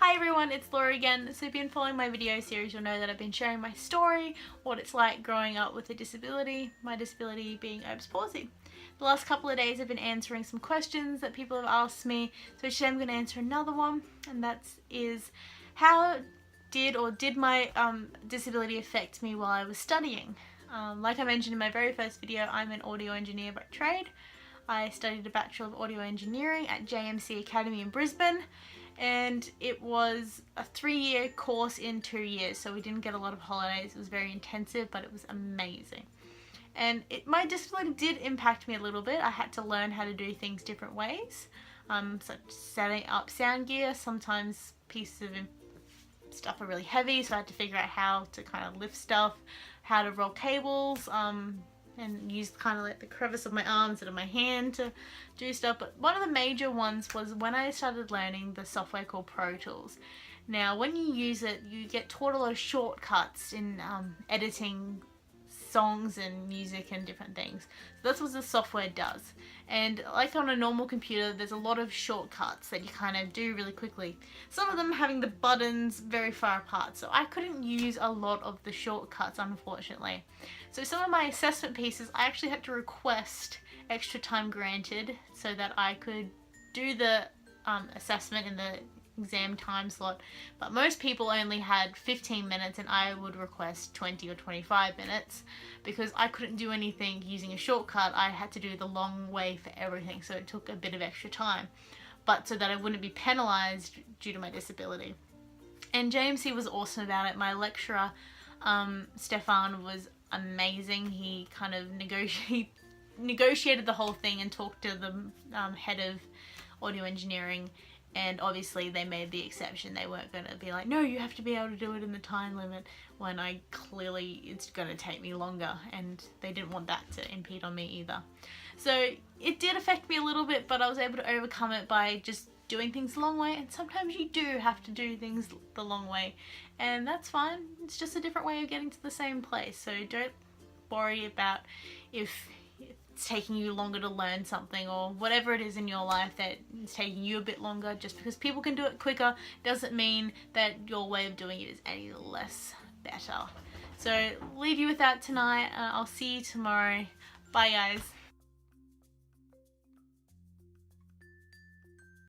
Hi everyone, it's Laura again. So if you've been following my video series, you'll know that I've been sharing my story, what it's like growing up with a disability, my disability being Erb's palsy. The last couple of days I've been answering some questions that people have asked me, so today I'm going to answer another one, and that is how did my disability affect me while I was studying? Like I mentioned in my very first video, I'm an audio engineer by trade. I studied a Bachelor of Audio Engineering at JMC Academy in Brisbane, and it was a 3-year course in 2 years, so we didn't get a lot of holidays. It was very intensive, but it was amazing. And my disability did impact me a little bit. I had to learn how to do things different ways, such as setting up sound gear. Sometimes pieces of stuff are really heavy, so I had to figure out how to kind of lift stuff, how to roll cables, and use kind of like the crevice of my arms and of my hand to do stuff. But one of the major ones was when I started learning the software called Pro Tools. Now when you use it, you get taught a lot of shortcuts in editing songs and music and different things. So that's what the software does. And like on a normal computer, there's a lot of shortcuts that you kind of do really quickly. Some of them having the buttons very far apart, so I couldn't use a lot of the shortcuts, unfortunately. So some of my assessment pieces, I actually had to request extra time granted so that I could do the assessment in the exam time slot, but most people only had 15 minutes and I would request 20 or 25 minutes because I couldn't do anything using a shortcut. I had to do the long way for everything, so it took a bit of extra time, but so that I wouldn't be penalized due to my disability. And JMC was awesome about it. My lecturer Stefan was amazing. He kind of negotiated the whole thing and talked to the head of audio engineering, and obviously they made the exception. They weren't going to be like, no, you have to be able to do it in the time limit, when it's going to take me longer, and they didn't want that to impede on me either. So it did affect me a little bit, but I was able to overcome it by just doing things the long way, and sometimes you do have to do things the long way, and that's fine. It's just a different way of getting to the same place, so don't worry about if it's taking you longer to learn something, or whatever it is in your life that is taking you a bit longer. Just because people can do it quicker doesn't mean that your way of doing it is any less better. So leave you with that tonight. I'll see you tomorrow. Bye guys.